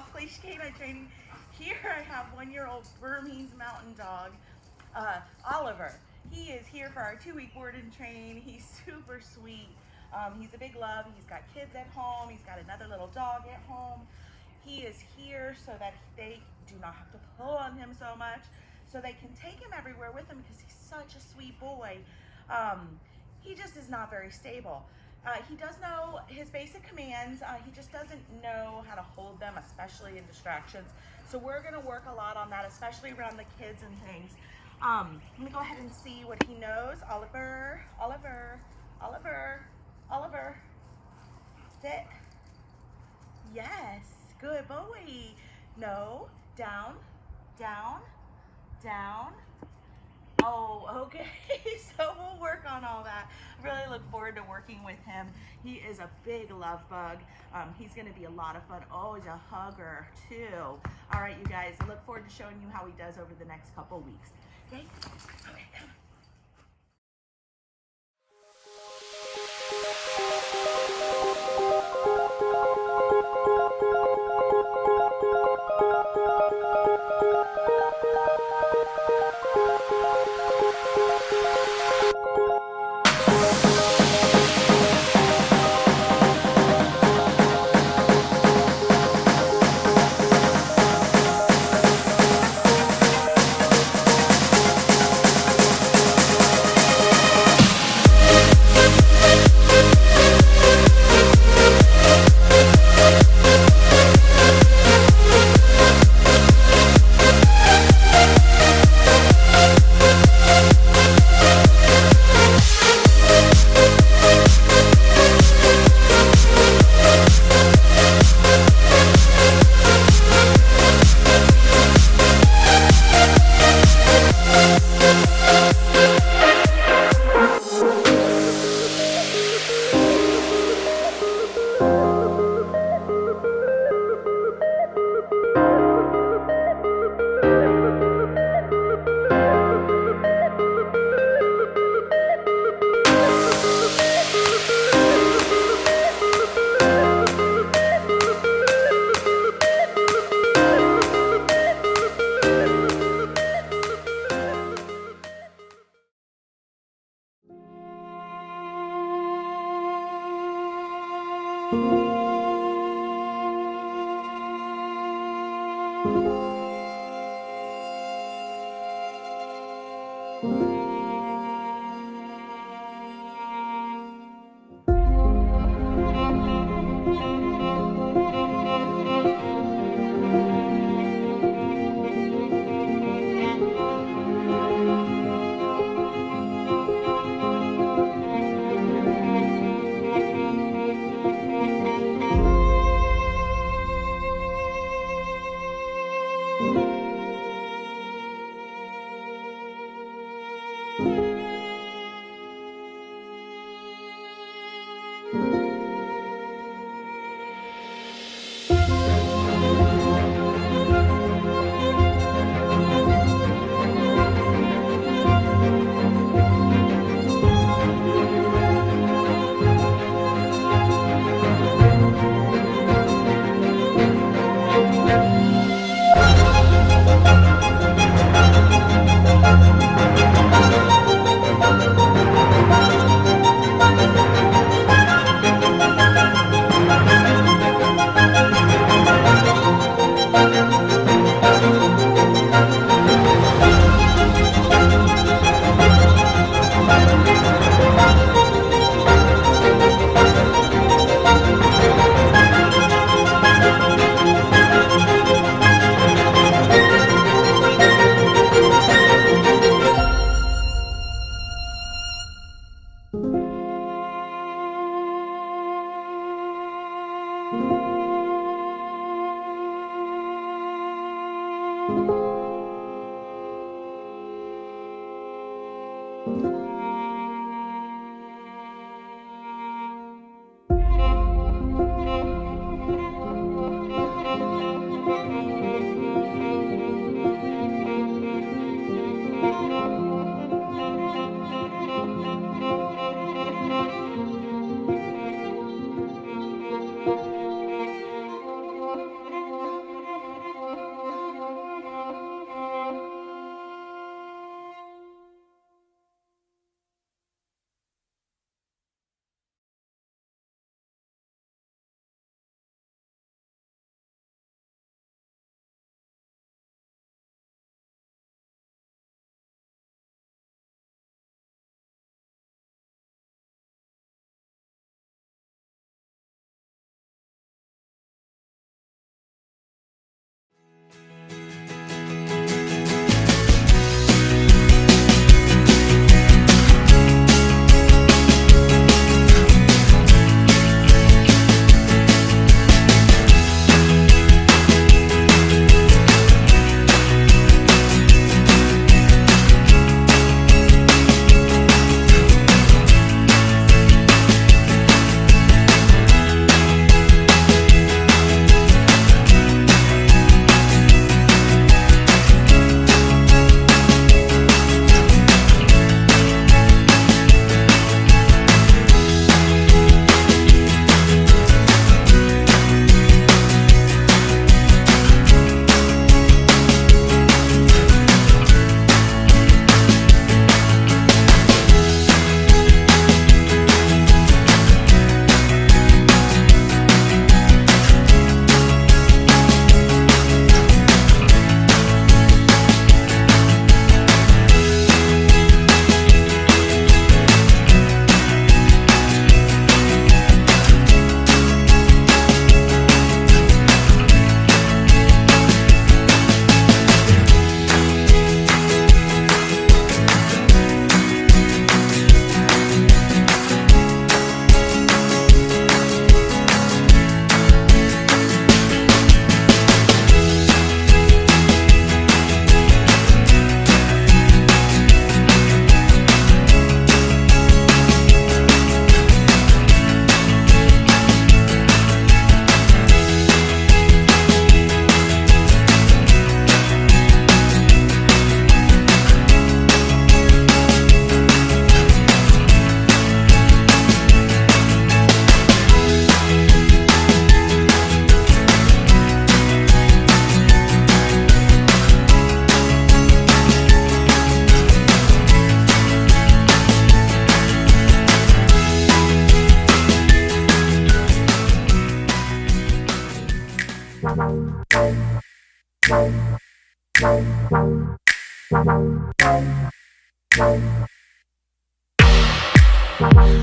off-leash canine training. Here I have 1-year-old Bermese mountain dog, Oliver. He is here for our 2-week board and train. He's super sweet. He's a big love. He's got kids at home. He's got another little dog at home. He is here so that they do not have to pull on him so much, so they can take him everywhere with them because he's such a sweet boy. He just is not very stable. He does know his basic commands. He just doesn't know how to hold them, especially in distractions. So we're gonna work a lot on that, especially around the kids and things. Let me go ahead and see what he knows. Oliver, Oliver, Oliver, Oliver. Sit. Yes, good boy. No, down, down, down. Oh, okay. So we'll work on all that. I really look forward to working with him. He is a big love bug. He's gonna be a lot of fun. Oh, he's a hugger too. All right, you guys, I look forward to showing you how he does over the next couple weeks. Okay? Okay, come on.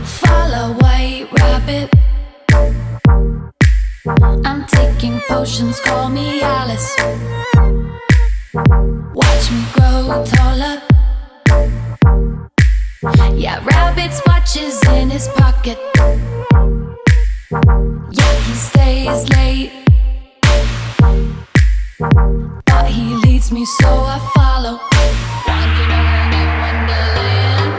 Follow white rabbit. I'm taking potions, call me Alice. Watch me grow taller. Yeah, rabbit's watches in his pocket. Yeah, he stays late, but he leads me, so I follow. Wandering around in Wonderland,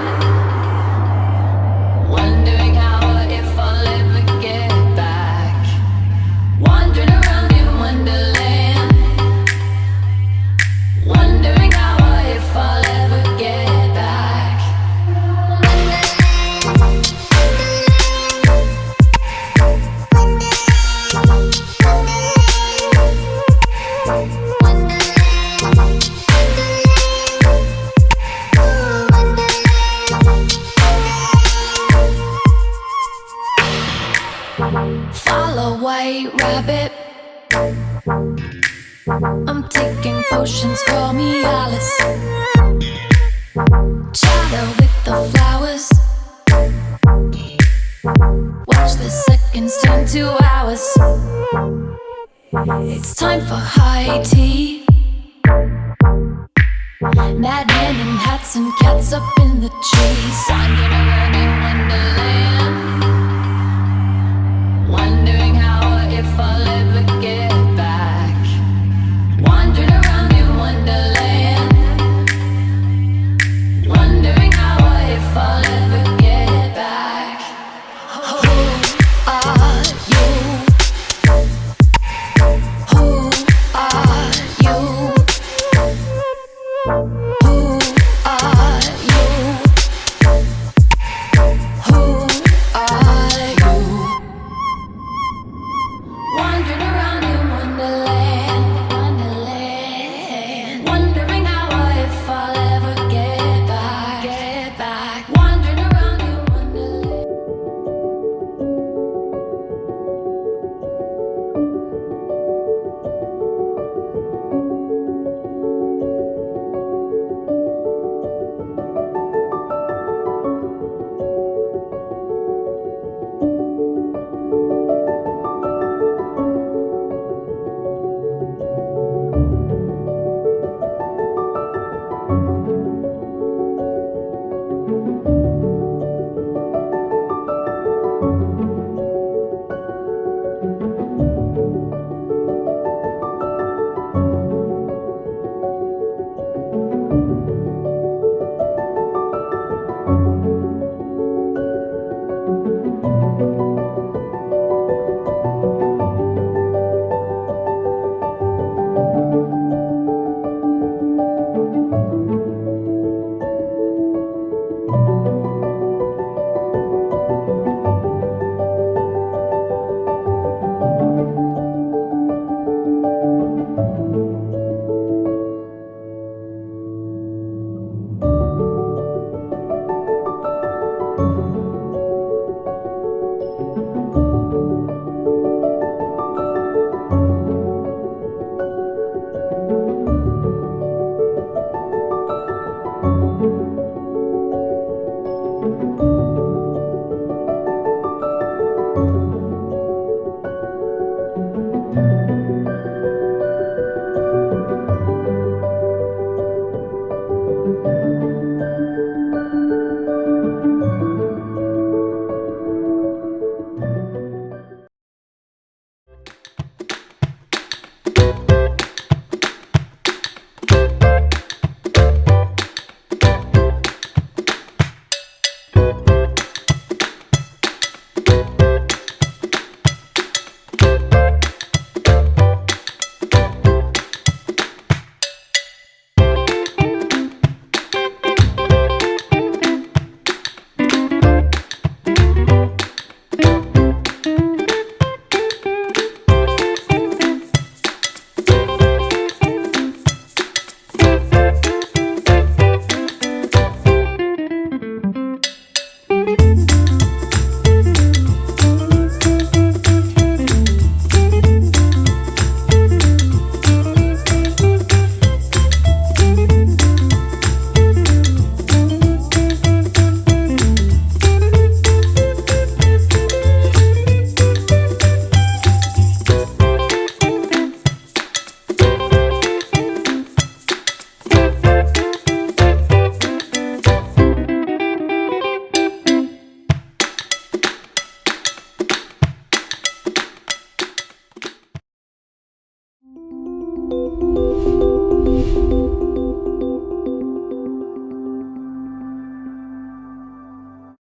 wondering how or if I'll ever get back. Wandering around in Wonderland, wondering how or if I'll ever get back. Follow white rabbit. I'm taking potions, call me Alice. Chatter with the flowers. Watch the seconds turn to hours. It's time for high tea. Madmen in hats and cats up in the trees. Wandering around